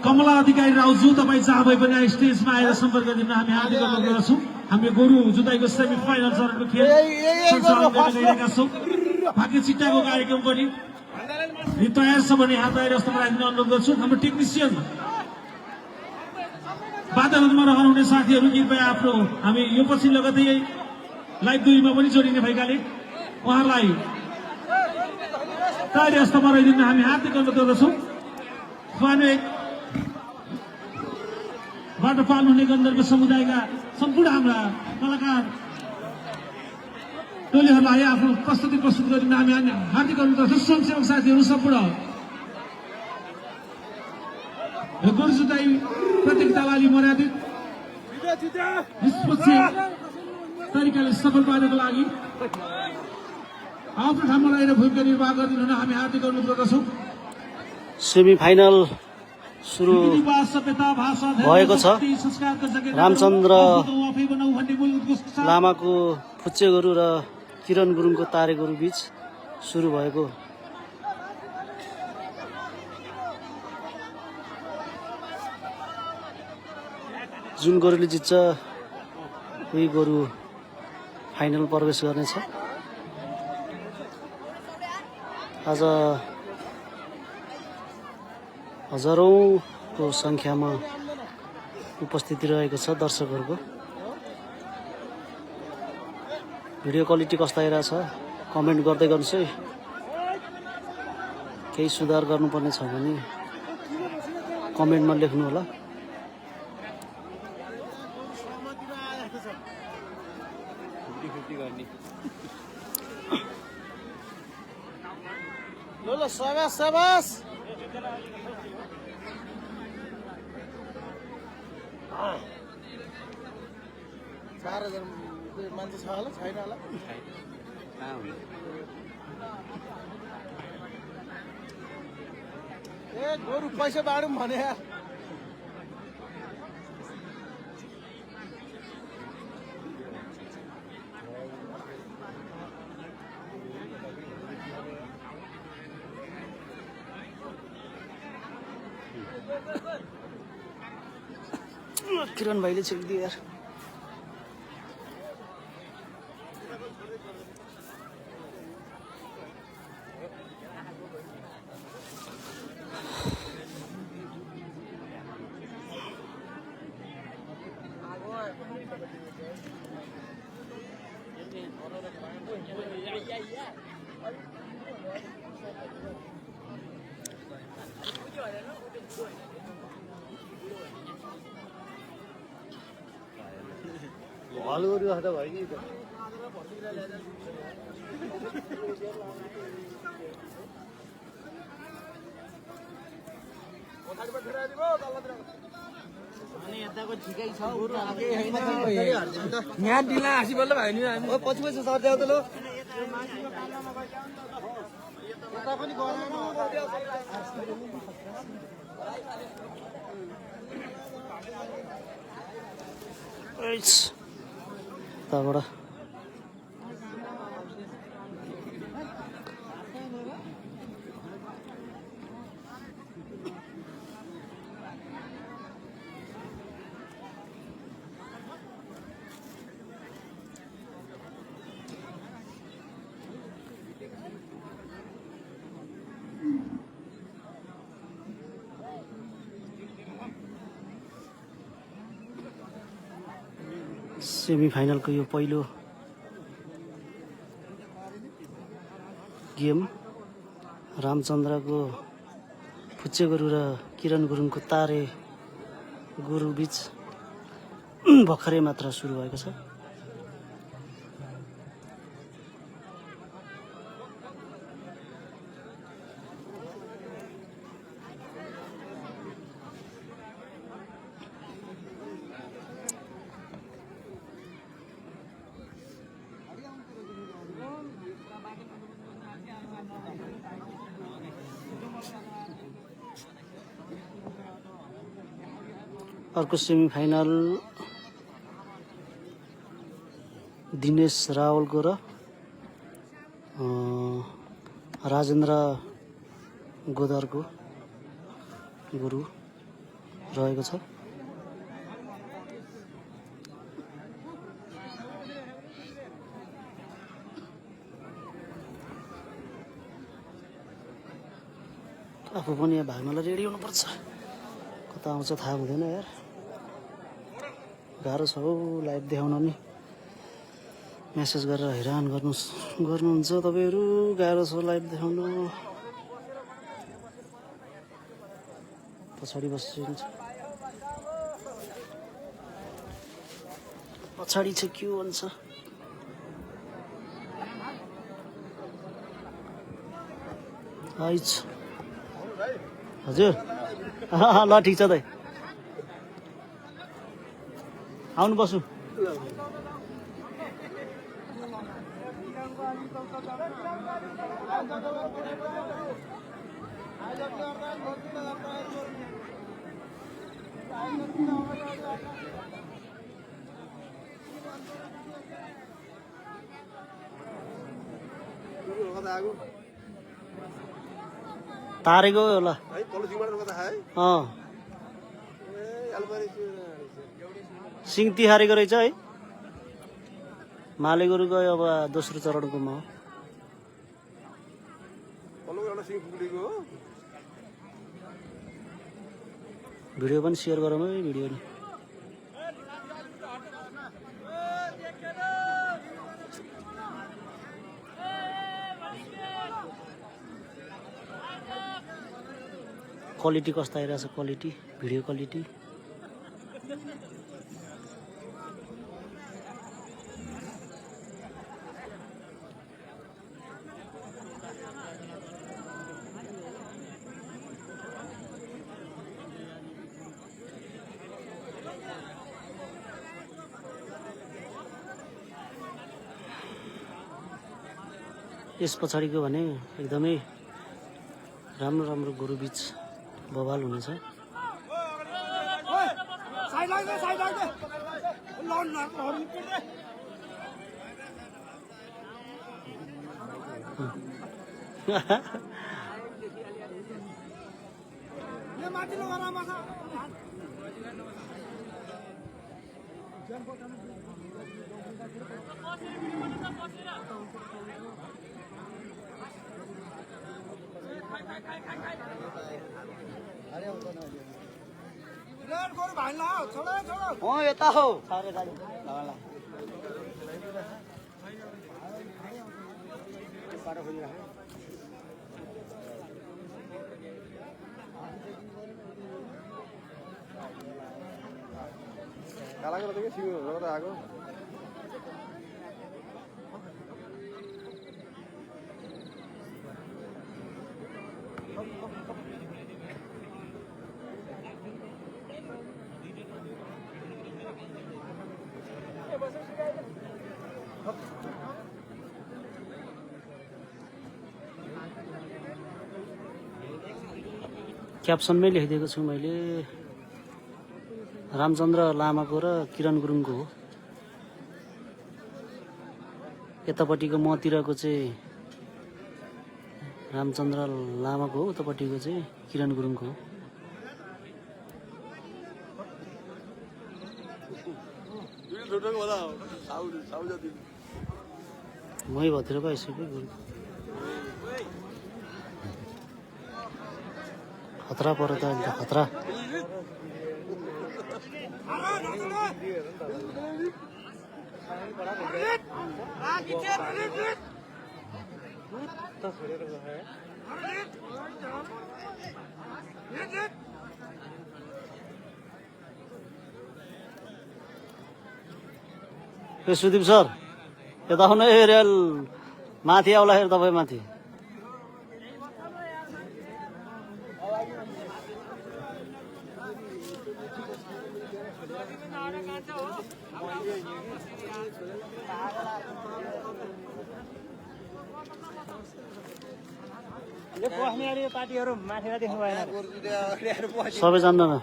कमला अधिकारी राउजू तपाईँ जहाँ भए पनि स्टेजमा आएर सम्पर्क दिन हामी हार्दिक अनुरोध गर्छौँ। हामी गोरु जुदाईको सेमी फाइनल चरणको खेल सञ्चालन गर्न गइरहेका छौँ। भाग्य चिट्टाको कार्यक्रम पनि तयार छ भने हात आएर जस्तो राख्न अनुरोध गर्छु। हाम्रो टेक्निसियन वातावरणमा रहनुहुने साथीहरू कृपया आफ्नो हामी यो पछि लगतै लाइभ 2 मा पनि जोडिने भएकाले उहाँहरूलाई तयार जस्तो बनाइदिन हामी हार्दिक अनुरोध गर्दछौँ। बाट पाल्नुहुने गन्धर्व समुदायका सम्पूर्ण हाम्रा कलाकार टोलीहरूलाई आफ्नो प्रस्तुति प्रस्तुत गरिन हामी हार्दिक अनुरोध गर्छौँ। स्वयंसेवक साथीहरू सम्पूर्ण गोरु जुदाई प्रतियोगितालाई मर्यादित निष्पक्ष तरिकाले सफल पार्नको लागि आफ्नो ठाउँमा रहेर भूमिका निर्वाह गरिदिनु हुन हामी हार्दिक अनुरोध गर्दछौँ। सेमी फाइनल सुरु भएको छ। रामचन्द्र लामाको फुच्चे गोरु र किरण गुरुङको तारे गोरु बीच सुरु भएको जुन गोरुले जित्छ उही गोरु फाइनल प्रवेश गर्नेछ। आज हजारौंको संख्यामा उपस्थिति रहेको छ दर्शकहरूको। भिडियो क्वालिटी कस्तो आइरहेछ कमेन्ट गर्दै गर्नुहोस् है। केही सुधार गर्नुपर्ने छ भने कमेन्टमा लेख्नु होला। ल सबास सबास 4000 मान्छे छ होला छैन होला ए गोरु पैसा बाडौँ भने यार किरण भाइले छेकिदियो यार। हलगोरु हटा भयो नि त अनि यताको ठिकै छ उरु आगे हैन यहाँ दिला हाँसी बल्ल भयो नि हामी ओ पछि पछि सर जाऊ त लो यता पनि गर्न ताबाट सेमी फाइनलको यो पहिलो गेम रामचन्द्रको फुच्चे गोरु र किरण गुरुङको तारे गोरु बीच भर्खरै मात्र सुरु भएको छ। अर्को सेमी फाइनल दिनेश रावलको र राजेन्द्र गोदरको गुरु रहेको छ। आफू पनि यहाँ भाग्नलाई रेडी हुनुपर्छ। कता आउँछ थाहा हुँदैन यार, गाह्रो छ हौ लाइभ देखाउन नि। मेसेज गरेर हैरान गर्नुहुन्छ तपाईँहरू, गाह्रो छ लाइभ देखाउनु। पछाडि बसिन्छ, पछाडि छ के भन्छ। आइछ हजुर, ल ठिक छ दाइ, आउनु बसु। तारेको होला सिङ तिहारेको रहेछ है। माले गोरु गयो, अब दोस्रो चरणकोमा हो। भिडियो पनि सेयर गरौँ है, भिडियो नि। क्वालिटी कस्तो आइरहेछ, क्वालिटी भिडियो क्वालिटी। यस पछाडिको भने एकदमै राम्रो गोरु बीच बवाल हुनेछ। यता हो क्याप्सनमै लेखिदिएको छु मैले। रामचन्द्र लामाको र किरण गुरुङको हो। यतापट्टिको मतिरको चाहिँ रामचन्द्र लामाको हो, उतापट्टिको चाहिँ किरण गुरुङको हो। मै भतिर पो आइसक्यो गुरु। खतरा पऱ्यो त अहिले त, खतरा। ए सुदीप सर यता आउनु है, रेल माथि आउलाखेरि तपाईँ माथि। सबै जान्दैन।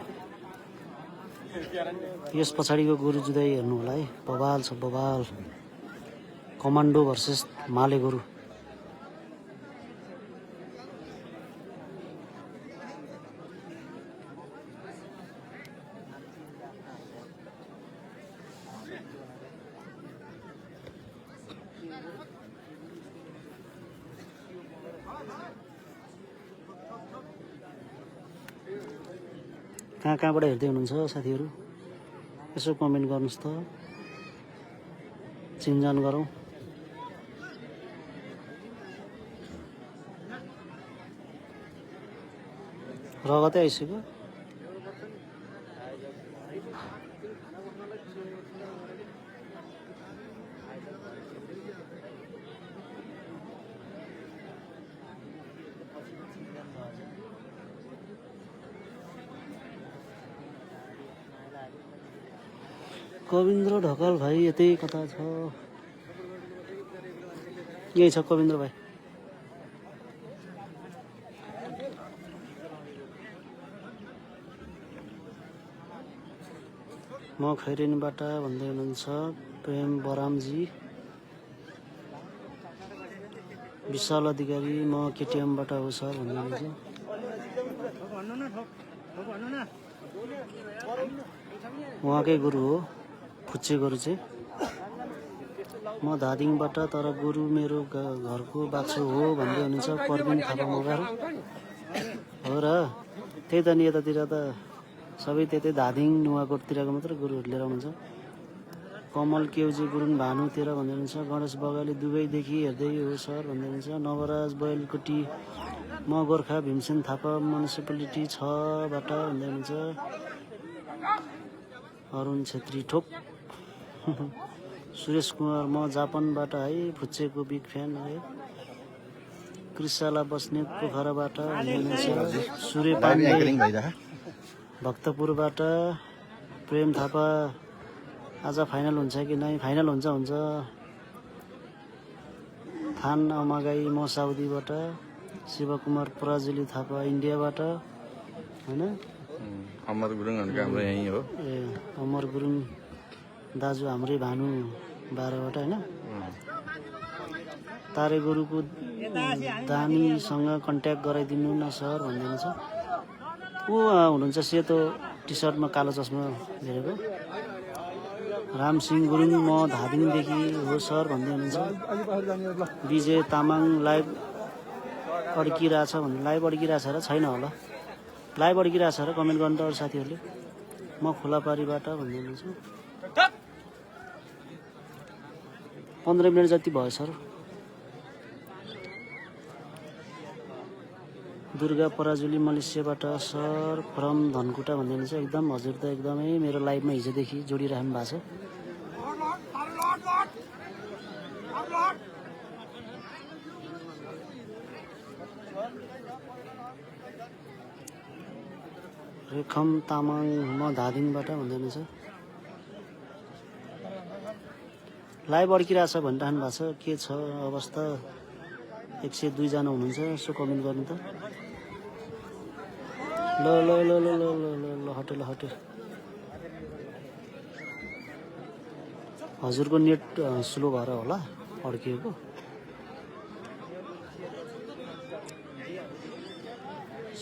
यस पछाडिको गोरु जुधाइ हेर्नु होला है, बवाल छ बवाल। कमान्डो भर्सेस माले गोरु। कहाँबाट हेर्दै हुनुहुन्छ साथीहरू यसो कमेन्ट गर्नुहोस् त चिनजान गरौँ रगतै आइसक्यो कविन्द्र ढकाल भाइ यतै कता छ यही छ कविन्द्र भाइ म खैरेनीबाट भन्दै हुनुहुन्छ प्रेम बरामजी विशाल अधिकारी म केटिएमबाट हो सर भन्दै हुनुहुन्छ उहाँकै गुरु हो फुच्चे गुरु चाहिँ म धादिङबाट तर गुरु मेरो घरको बाक्सो हो भन्दै हुनुहुन्छ परबिन थापा मगर हो र त्यही त नि यतातिर त सबै त्यतै धादिङ नुवाकोटतिरको मात्र गुरुहरू लिएर आउनुहुन्छ कमल केउजी गुरुङ भानु तेह्र भन्दै हुनुहुन्छ गणेश बगाली दुबईदेखि हेर्दै हो सर भन्दै हुनुहुन्छ नवराज बैलकोटी म गोर्खा भीमसेन थापा म्युनिसिपालिटी 6बाट भन्दै हुनुहुन्छ अरुण छेत्री ठोक सुरेश कुमार म जापानबाट है फुच्चेको बिग फ्यान है कृषाला बस्ने पोखराबाट सूर्य पाण्डे भक्तपुरबाट प्रेम थापा आज फाइनल हुन्छ कि नै फाइनल हुन्छ थान अमागाई म साउदीबाट शिवकुमार पराजुली थापा इन्डियाबाट होइन अमर गुरुङ हाम्रो यहीँ हो ए अमर गुरुङ दाजु हाम्रै भानु 12बाट होइन तारे गुरुको दानीसँग कन्ट्याक्ट गराइदिनु न सर भन्दै हुनुहुन्छ ऊ हुनुहुन्छ सेतो टी सर्टमा कालो चस्मा हेरेको रामसिंह गुरुङ म धादिङदेखि हो सर भन्दै हुनुहुन्छ विजय तामाङ लाइभ अड्किरहेछ भन्दै लाइभ अड्किरहेछ र छैन होला लाइभ अड्किरहेछ र कमेन्ट गर्नु त अरू साथीहरूले म खोलापारीबाट भन्दै हुनुहुन्छ 15 मिनट जति भयो सर दुर्गा पराजुली मलेसियाबाट सर फ्रम धनकुटा भन्दै हुनुहुन्छ एकदम हजुर त एकदमै मेरो लाइभमा हिजोदेखि जोडिराख्नु भएको छ रेखम तामाङ म धादिङबाट भन्दै हुनुहुन्छ लाइभ अड्किरहेछ भनिराख्नु भएको छ के छ अवस्था 102 जना हुनुहुन्छ यसो कमेन्ट गर्नु त ल ल ल ल ल ल ल हटे हजुरको नेट स्लो भएर होला अड्किएको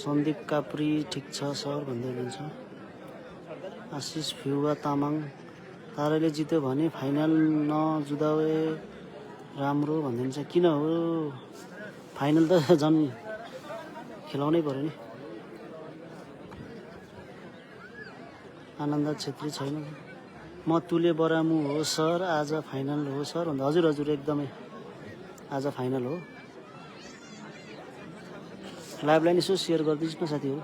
सन्दीप काप्री ठिक छ सर भन्दै हुनुहुन्छ आशिष फ्युवा तामाङ ताराले जित्यो भने फाइनल नजुदाए राम्रो भन्दै हुनुहुन्छ किन हो फाइनल त झन् खेलाउनै पर्यो नि आनन्द छेत्री छैन म तुले बरामु हो सर आज फाइनल हो सर भन्दा हजुर एकदमै आज फाइनल हो लाइभलाई यसो सेयर गरिदिनुहोस् न साथीहरू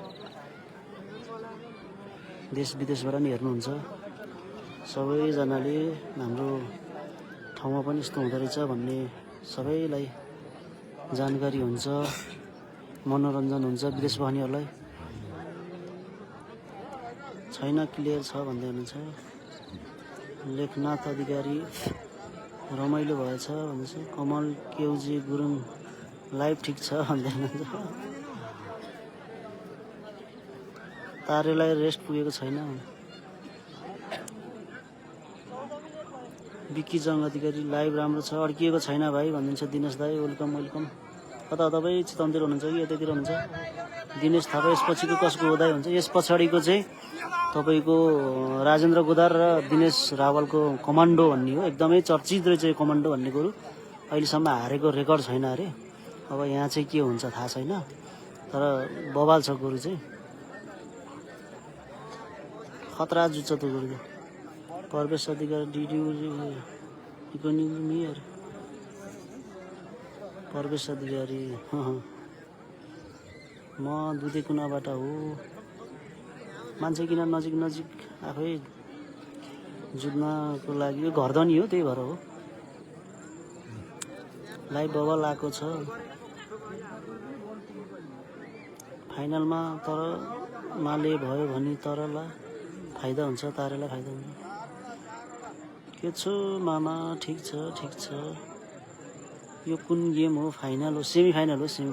देश विदेशबाट नि हेर्नुहुन्छ सबैजनाले हाम्रो ठाउँमा पनि यस्तो हुँदो रहेछ भन्ने सबैलाई जानकारी हुन्छ मनोरञ्जन हुन्छ विदेश बस्नेहरूलाई छैन क्लियर छ भन्दै हुनुहुन्छ लेखनाथ अधिकारी रमाइलो भएछ भन्दैछ कमल केउजी गुरुङ लाइभ ठिक छ भन्दै हुनुहुन्छ तारेलाई रेस्ट पुगेको छैन विकी जङ अधिकारी लाइभ राम्रो छ अड्किएको छैन भाइ भन्नुहुन्छ दिनेश दाई वेलकम कता तपाईँ चितवनतिर हुनुहुन्छ कि यतैतिर हुनुहुन्छ दिनेश थापा यसपछिको कसको उदाय हुन्छ यस पछाडिको चाहिँ तपाईँको राजेन्द्र गोदार र दिनेश रावलको कमान्डो भन्ने हो एकदमै चर्चित रहेछ यो कमान्डो भन्ने कुरो अहिलेसम्म हारेको रेकर्ड छैन अरे अब यहाँ चाहिँ के हुन्छ थाहा छैन, तर बवाल छ गोरु चाहिँ। खतरा जुत्छ त गोरुको। प्रवेश अधिकारी डिडिमियर प्रवेश अधिकारी म दुधे कुनाबाट हो। मान्छे किन नजिक नजिक आफै जुत्नको लागि यो घरधनी हो, त्यही भएर हो। लाइभ बवाल आएको छ फाइनलमा, तर माले भयो भने तरलाई फाइदा हुन्छ, तारेलाई फाइदा हुन्छ। के छ मामा? ठिक छ ठिक छ। यो कुन गेम हो? फाइनल हो, सेमी फाइनल हो, सेमी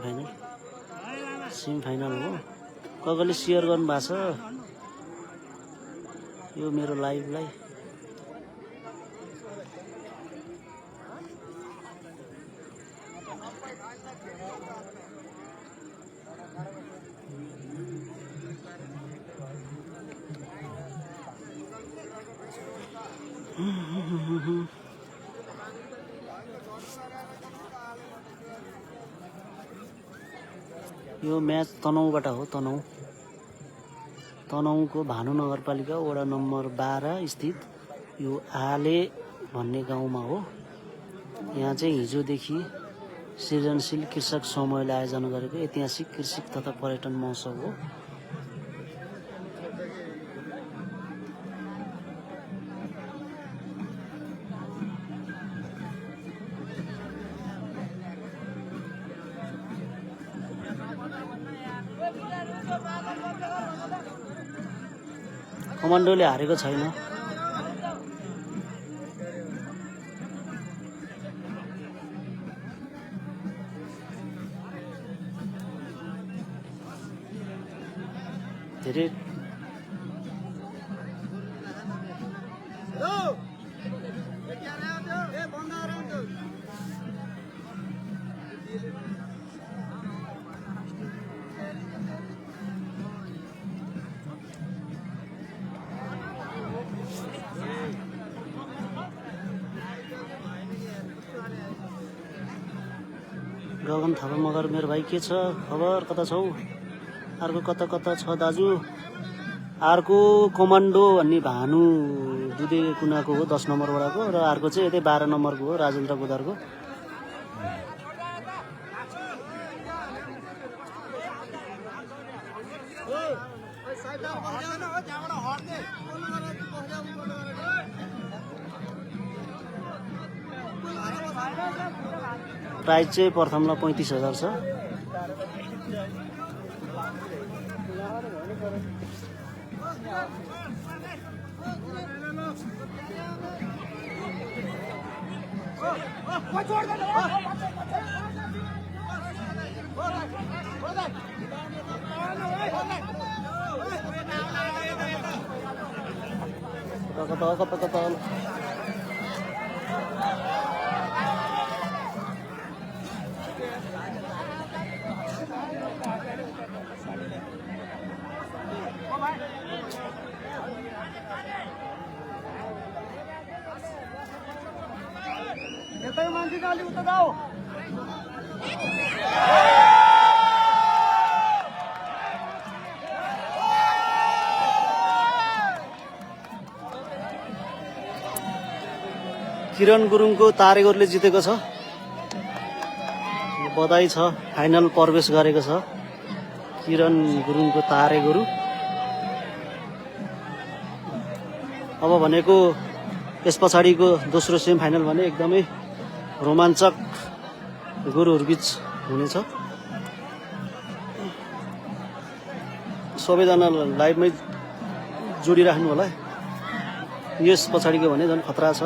फाइनल हो। कसले सेयर गर्नु भएको छ यो मेरो लाइभलाई? यो म्याच तनहुँबाट हो। तनहुँको भानु नगरपालिका वडा नम्बर 12 स्थित यो आले भन्ने गाउँमा हो। यहाँ चाहिँ हिजोदेखि सृजनशील कृषक समूहले आयोजना गरेको ऐतिहासिक कृषि तथा पर्यटन महोत्सव हो। कमान्डोले हारेको छैन। धेरै गगन थापा मगर मेरो भाइ के छ खबर? कता छौ? अर्को कता कता छ दाजु? अर्को कमान्डो भन्ने भानु दुधे कुनाको हो 10 नम्बर वडाको, र अर्को चाहिँ यतै 12 नम्बरको हो राजेन्द्र गोदारको। प्राइज चाहिँ प्रथमलाई 35,000 छ। कता किरण गुरुङको तारेगोरले जितेको छ। बधाई छ, फाइनल प्रवेश गरेको छ किरण गुरुङको तारेगोरु। अब भनेको यस पछाडिको दोस्रो सेमी फाइनल भने एकदमै रोमाञ्चक गोरुहरूबीच हुनेछ। सबैजना लाइभमै जोडिराख्नु होला। यस पछाडिको भने झन् खतरा छ,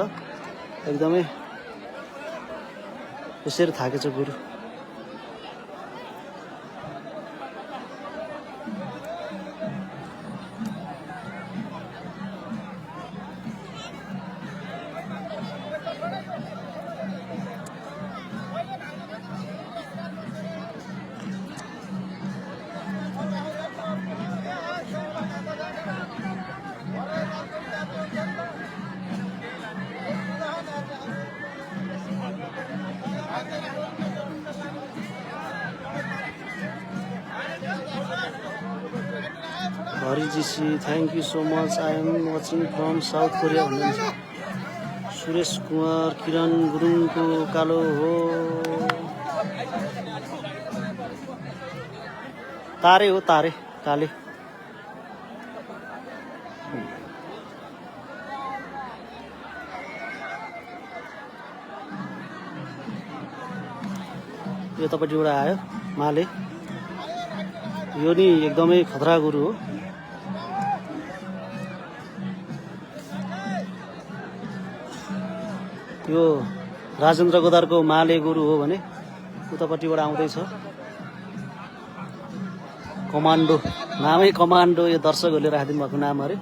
एकदमै यसरी थाकेछ गोरु। हरिजीसी thank you so much I am watching from South Korea भन्नुहुन्छ सुरेश कुमार किरण गुरुङको कालो हो तारे हो तारे काले यतापट्टिबाट आयो माले यो नि एकदमै खतरा गुरु हो यो राजेन्द्र गोदारको माले गुरु हो भने उतापट्टिबाट आउँदैछ कमान्डो नामै कमान्डो यो दर्शकहरूले राखिदिनु भएको नाम अरे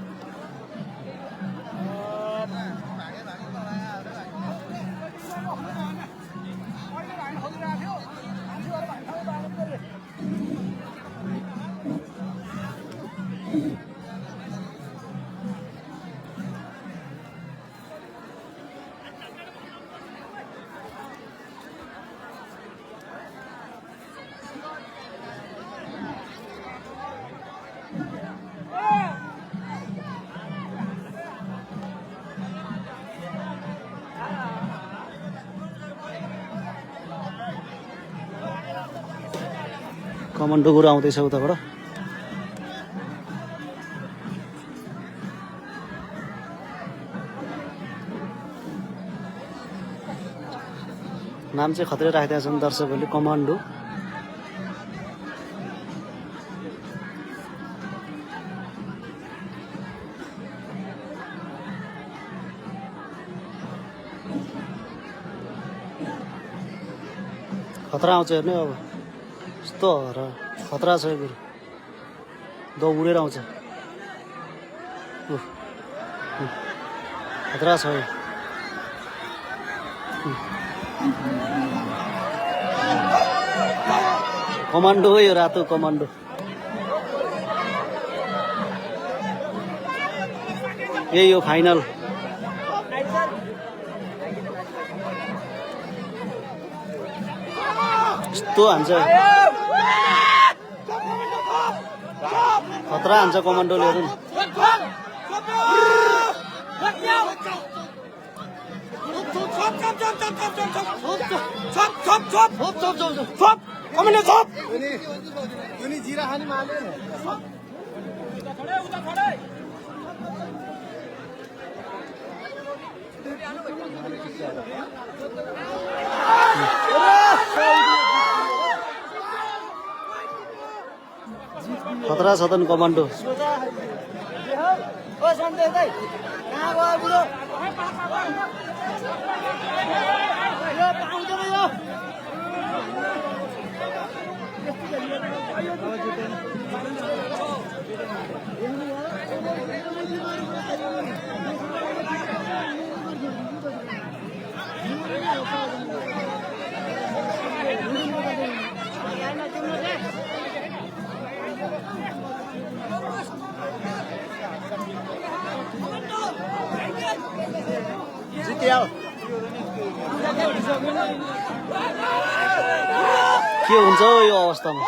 कमान्डो गुरु आउँदैछ उताबाट नाम चाहिँ खतरै राखिदिएका छन् दर्शकहरूले कमान्डो खतरा आउँछ हेर्नु अब यस्तो खतरा छ यो गुरु दौडेर आउँछ खतरा छ यो कमान्डो हो यो रातो कमान्डो यही हो फाइनल यस्तो हान्छ खतरा हान्छ कमान्डोले हेर्नु जिरा खाने माले खतरा छ त नि कमान्डो के हुन्छ यो अवस्थामा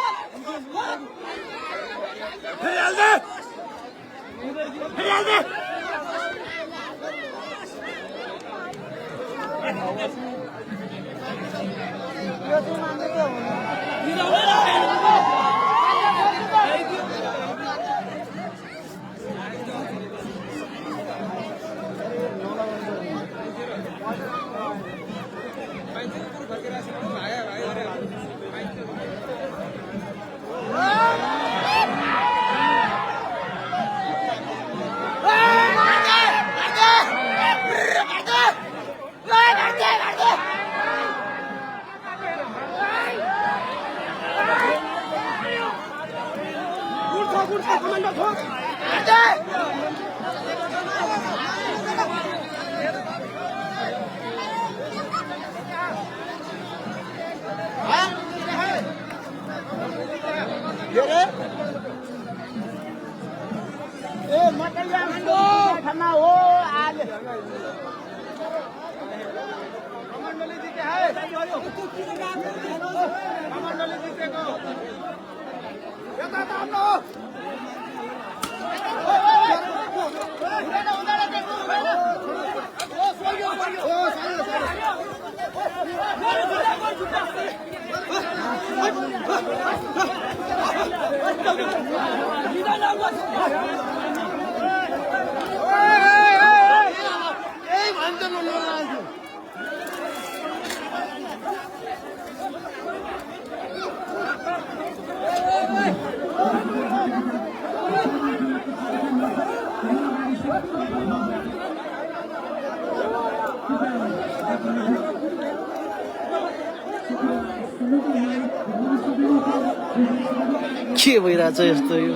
के भइरहेछ यस्तो यो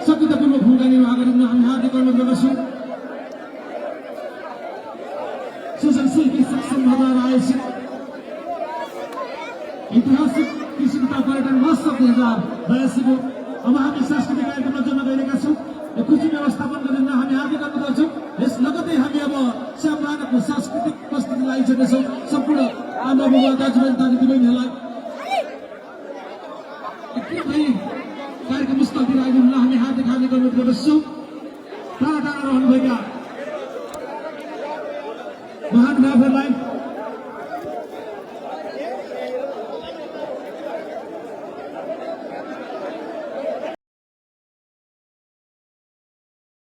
सत्यतापूर्वक भूमिका निर्वाह गर्न हामी हार्दिक अनुरोध गर्दछौँ शिल्पी सक्षम भएर आयोजित ऐतिहासिक कृषिकता पर्यटन महोत्सव 2082 को अब हामी सांस्कृतिक कार्यक्रममा जम्मा गरिरहेका छौँ यो कुची व्यवस्थापन गर्न हामी हार्दिक अनुरोध गर्छौँ यस लगतै हामी अब श्यामरानाको सांस्कृतिक प्रस्तुति लगाइसकेछौँ सम्पूर्ण आमा बुबा दाजुभाइ दिदीबहिनीहरूलाई एकदमै कार्यक्रम स्थलतिर आइदिनुलाई हामी हार्दिक अनुरोध गर्दछौँ टाढा टाढा रहनुभएका